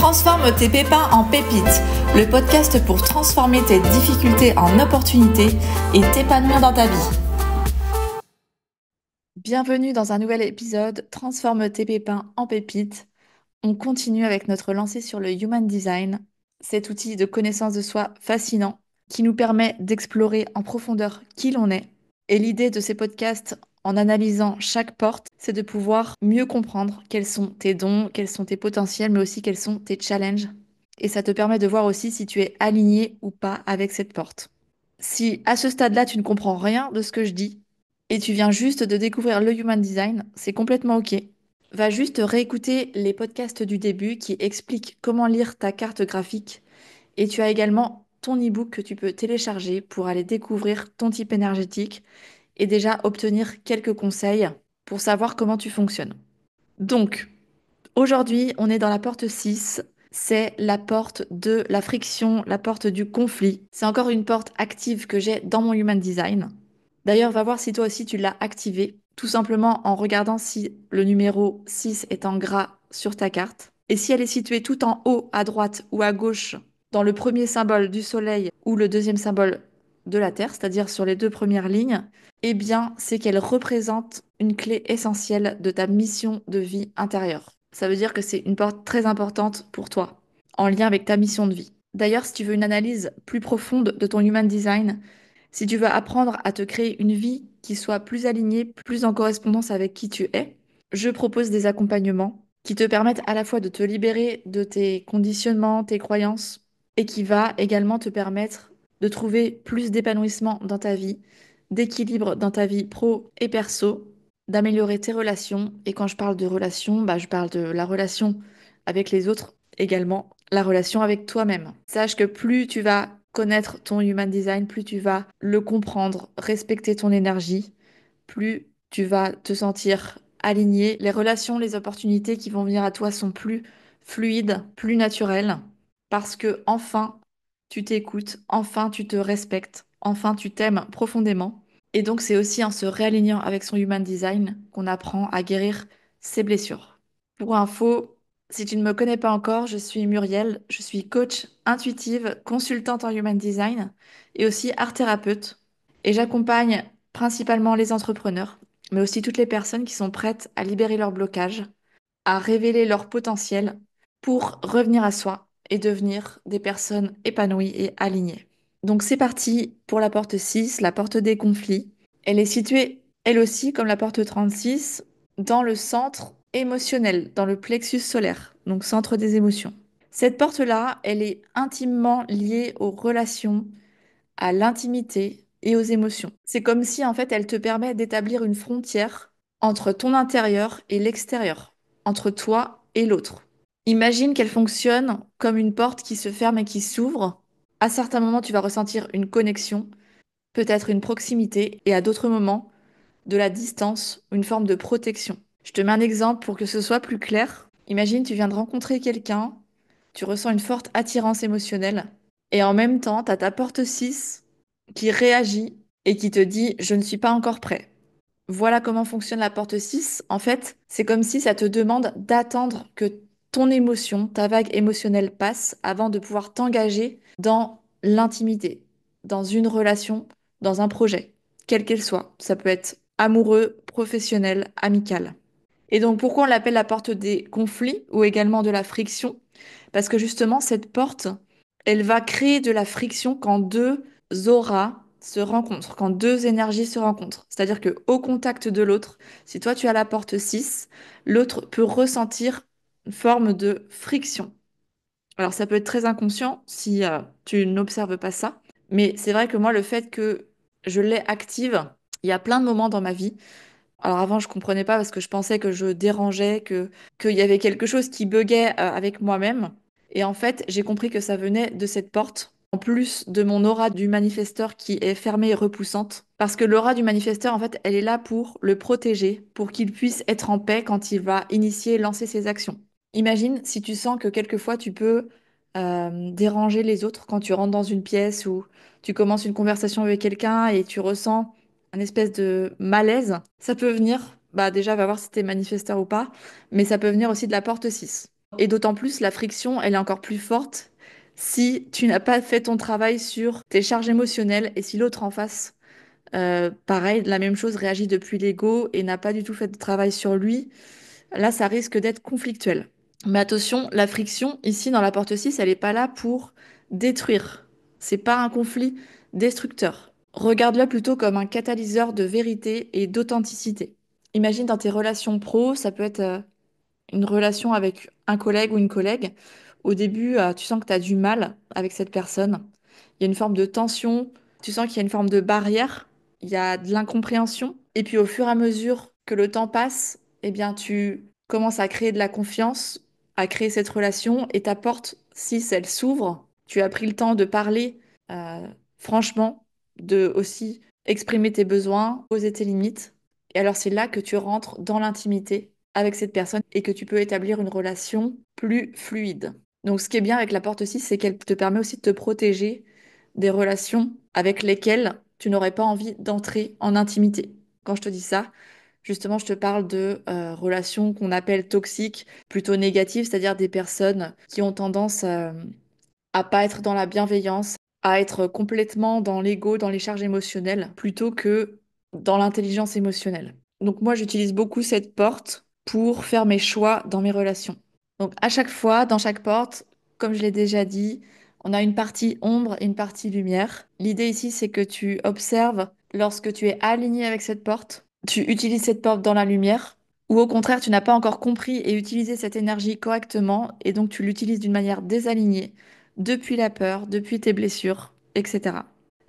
Transforme tes pépins en pépites, le podcast pour transformer tes difficultés en opportunités et t'épanouir dans ta vie. Bienvenue dans un nouvel épisode Transforme tes pépins en pépites. On continue avec notre lancée sur le Human Design, cet outil de connaissance de soi fascinant qui nous permet d'explorer en profondeur qui l'on est. Et l'idée de ces podcasts, en analysant chaque porte, c'est de pouvoir mieux comprendre quels sont tes dons, quels sont tes potentiels, mais aussi quels sont tes challenges. Et ça te permet de voir aussi si tu es aligné ou pas avec cette porte. Si à ce stade-là, tu ne comprends rien de ce que je dis et tu viens juste de découvrir le Human Design, c'est complètement OK. Va juste réécouter les podcasts du début qui expliquent comment lire ta carte graphique. Et tu as également ton e-book que tu peux télécharger pour aller découvrir ton type énergétique et déjà obtenir quelques conseils pour savoir comment tu fonctionnes. Donc, aujourd'hui, on est dans la porte 6. C'est la porte de la friction, la porte du conflit. C'est encore une porte active que j'ai dans mon Human Design. D'ailleurs, va voir si toi aussi tu l'as activée, tout simplement en regardant si le numéro 6 est en gras sur ta carte. Et si elle est située tout en haut, à droite ou à gauche, dans le premier symbole du soleil ou le deuxième symbole de la Terre, c'est-à-dire sur les deux premières lignes, eh bien, c'est qu'elle représente une clé essentielle de ta mission de vie intérieure. Ça veut dire que c'est une porte très importante pour toi, en lien avec ta mission de vie. D'ailleurs, si tu veux une analyse plus profonde de ton Human Design, si tu veux apprendre à te créer une vie qui soit plus alignée, plus en correspondance avec qui tu es, je propose des accompagnements qui te permettent à la fois de te libérer de tes conditionnements, tes croyances, et qui va également te permettre de trouver plus d'épanouissement dans ta vie, d'équilibre dans ta vie pro et perso, d'améliorer tes relations. Et quand je parle de relations, je parle de la relation avec les autres également, la relation avec toi-même. Sache que plus tu vas connaître ton Human Design, plus tu vas le comprendre, respecter ton énergie, plus tu vas te sentir aligné. Les relations, les opportunités qui vont venir à toi sont plus fluides, plus naturelles, parce que enfin, tu t'écoutes, enfin, tu te respectes, enfin, tu t'aimes profondément. Et donc, c'est aussi en se réalignant avec son Human Design qu'on apprend à guérir ses blessures. Pour info, si tu ne me connais pas encore, je suis Muriel, je suis coach intuitive, consultante en Human Design et aussi art thérapeute. Et j'accompagne principalement les entrepreneurs, mais aussi toutes les personnes qui sont prêtes à libérer leur blocage, à révéler leur potentiel pour revenir à soi et devenir des personnes épanouies et alignées. Donc c'est parti pour la porte 6, la porte des conflits. Elle est située, elle aussi, comme la porte 36, dans le centre émotionnel, dans le plexus solaire, donc centre des émotions. Cette porte-là, elle est intimement liée aux relations, à l'intimité et aux émotions. C'est comme si en fait elle te permet d'établir une frontière entre ton intérieur et l'extérieur, entre toi et l'autre. Imagine qu'elle fonctionne comme une porte qui se ferme et qui s'ouvre. À certains moments, tu vas ressentir une connexion, peut-être une proximité, et à d'autres moments, de la distance ou une forme de protection. Je te mets un exemple pour que ce soit plus clair. Imagine, tu viens de rencontrer quelqu'un, tu ressens une forte attirance émotionnelle, et en même temps, tu as ta porte 6 qui réagit et qui te dit, je ne suis pas encore prêt. Voilà comment fonctionne la porte 6. En fait, c'est comme si ça te demande d'attendre que ton émotion, ta vague émotionnelle passe avant de pouvoir t'engager dans l'intimité, dans une relation, dans un projet, quel qu'elle soit. Ça peut être amoureux, professionnel, amical. Et donc, pourquoi on l'appelle la porte des conflits ou également de la friction? Parce que justement, cette porte, elle va créer de la friction quand deux auras se rencontrent, quand deux énergies se rencontrent. C'est-à-dire que au contact de l'autre, si toi tu as la porte 6, l'autre peut ressentir une forme de friction. Alors, ça peut être très inconscient si tu n'observes pas ça, mais c'est vrai que moi, le fait que je l'ai active, il y a plein de moments dans ma vie. Alors avant, je comprenais pas parce que je pensais que je dérangeais, qu'il y avait quelque chose qui buguait avec moi-même. Et en fait, j'ai compris que ça venait de cette porte, en plus de mon aura du manifesteur qui est fermée et repoussante. Parce que l'aura du manifesteur, en fait, elle est là pour le protéger, pour qu'il puisse être en paix quand il va initier, lancer ses actions. Imagine si tu sens que quelquefois tu peux déranger les autres quand tu rentres dans une pièce ou tu commences une conversation avec quelqu'un et tu ressens un espèce de malaise. Ça peut venir, déjà va voir si t'es manifesteur ou pas, mais ça peut venir aussi de la porte 6. Et d'autant plus, la friction, elle est encore plus forte si tu n'as pas fait ton travail sur tes charges émotionnelles et si l'autre en face, pareil, la même chose, réagit depuis l'ego et n'a pas du tout fait de travail sur lui. Là, ça risque d'être conflictuel. Mais attention, la friction, ici, dans la porte 6, elle n'est pas là pour détruire. C'est pas un conflit destructeur. Regarde-le plutôt comme un catalyseur de vérité et d'authenticité. Imagine dans tes relations pro, ça peut être une relation avec un collègue ou une collègue. Au début, tu sens que tu as du mal avec cette personne. Il y a une forme de tension, tu sens qu'il y a une forme de barrière, il y a de l'incompréhension. Et puis au fur et à mesure que le temps passe, eh bien, tu commences à créer de la confiance, à créer cette relation et ta porte, si elle s'ouvre, tu as pris le temps de parler euh, franchement, de aussi exprimer tes besoins, poser tes limites. Et alors c'est là que tu rentres dans l'intimité avec cette personne et que tu peux établir une relation plus fluide. Donc ce qui est bien avec la porte 6, c'est qu'elle te permet aussi de te protéger des relations avec lesquelles tu n'aurais pas envie d'entrer en intimité. Quand je te dis ça, justement, je te parle de relations qu'on appelle toxiques, plutôt négatives, c'est-à-dire des personnes qui ont tendance à pas être dans la bienveillance, à être complètement dans l'ego, dans les charges émotionnelles, plutôt que dans l'intelligence émotionnelle. Donc moi, j'utilise beaucoup cette porte pour faire mes choix dans mes relations. Donc à chaque fois, dans chaque porte, comme je l'ai déjà dit, on a une partie ombre et une partie lumière. L'idée ici, c'est que tu observes lorsque tu es aligné avec cette porte, tu utilises cette porte dans la lumière, ou au contraire, tu n'as pas encore compris et utilisé cette énergie correctement, et donc tu l'utilises d'une manière désalignée depuis la peur, depuis tes blessures, etc.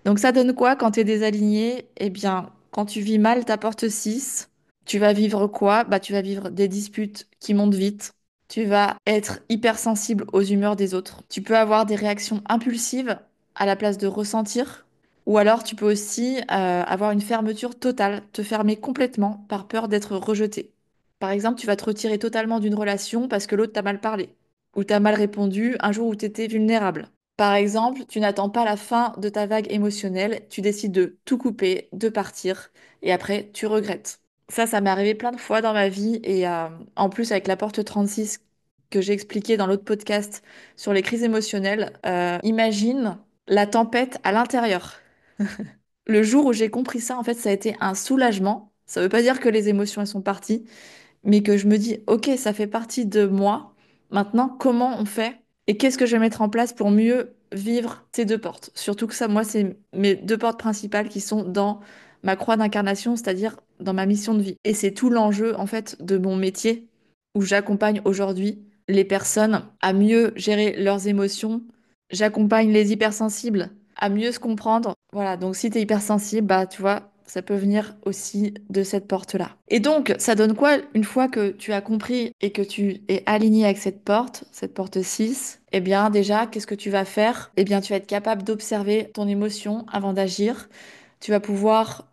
Donc ça donne quoi quand tu es désaligné? Eh bien, quand tu vis mal ta porte 6, tu vas vivre quoi? Bah, tu vas vivre des disputes qui montent vite. Tu vas être hypersensible aux humeurs des autres. Tu peux avoir des réactions impulsives à la place de ressentir. Ou alors tu peux aussi avoir une fermeture totale, te fermer complètement par peur d'être rejeté. Par exemple, tu vas te retirer totalement d'une relation parce que l'autre t'a mal parlé ou t'as mal répondu un jour où tu étais vulnérable. Par exemple, tu n'attends pas la fin de ta vague émotionnelle, tu décides de tout couper, de partir, et après, tu regrettes. Ça m'est arrivé plein de fois dans ma vie, et en plus, avec la porte 36 que j'ai expliqué dans l'autre podcast sur les crises émotionnelles, imagine la tempête à l'intérieur. Le jour où j'ai compris ça, en fait, ça a été un soulagement. Ça ne veut pas dire que les émotions, elles sont parties, mais que je me dis, ok, ça fait partie de moi. Maintenant, comment on fait et qu'est-ce que je vais mettre en place pour mieux vivre ces deux portes? Surtout que ça, moi, c'est mes deux portes principales qui sont dans ma croix d'incarnation, c'est-à-dire dans ma mission de vie. Et c'est tout l'enjeu, en fait, de mon métier où j'accompagne aujourd'hui les personnes à mieux gérer leurs émotions. J'accompagne les hypersensibles à mieux se comprendre. Voilà, donc si tu es hypersensible, bah tu vois, ça peut venir aussi de cette porte-là. Et donc, ça donne quoi une fois que tu as compris et que tu es aligné avec cette porte 6? Eh bien, déjà, qu'est-ce que tu vas faire? Eh bien, tu vas être capable d'observer ton émotion avant d'agir. Tu vas pouvoir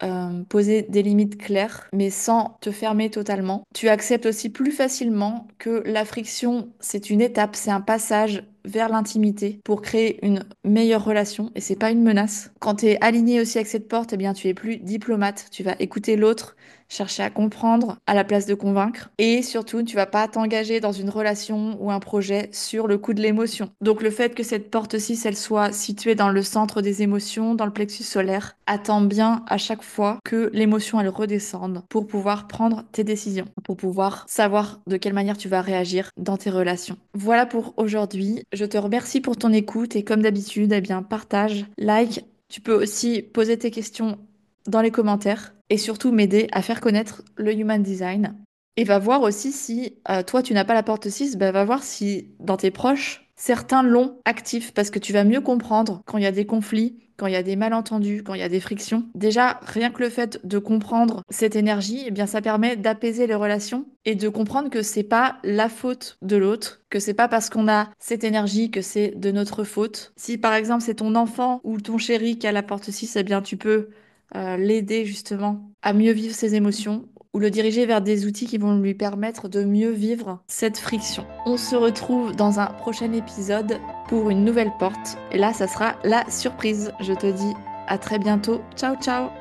poser des limites claires, mais sans te fermer totalement. Tu acceptes aussi plus facilement que la friction, c'est une étape, c'est un passage vers l'intimité pour créer une meilleure relation et c'est pas une menace. Quand tu es aligné aussi avec cette porte, eh bien tu es plus diplomate, tu vas écouter l'autre, chercher à comprendre à la place de convaincre et surtout tu vas pas t'engager dans une relation ou un projet sur le coup de l'émotion. Donc le fait que cette porte 6 elle soit située dans le centre des émotions, dans le plexus solaire, attends bien à chaque fois que l'émotion elle redescende pour pouvoir prendre tes décisions, pour pouvoir savoir de quelle manière tu vas réagir dans tes relations. Voilà pour aujourd'hui. Je te remercie pour ton écoute et comme d'habitude, eh bien partage, like. Tu peux aussi poser tes questions dans les commentaires et surtout m'aider à faire connaître le Human Design. Et va voir aussi si toi tu n'as pas la porte 6, bah, va voir si dans tes proches, certains l'ont actif parce que tu vas mieux comprendre quand il y a des conflits, quand il y a des malentendus, quand il y a des frictions. Déjà, rien que le fait de comprendre cette énergie, eh bien ça permet d'apaiser les relations et de comprendre que c'est pas la faute de l'autre, que c'est pas parce qu'on a cette énergie que c'est de notre faute. Si par exemple c'est ton enfant ou ton chéri qui a la porte 6, eh bien tu peux l'aider justement à mieux vivre ses émotions ou le diriger vers des outils qui vont lui permettre de mieux vivre cette friction. On se retrouve dans un prochain épisode pour une nouvelle porte et là ça sera la surprise. Je te dis à très bientôt. Ciao ciao.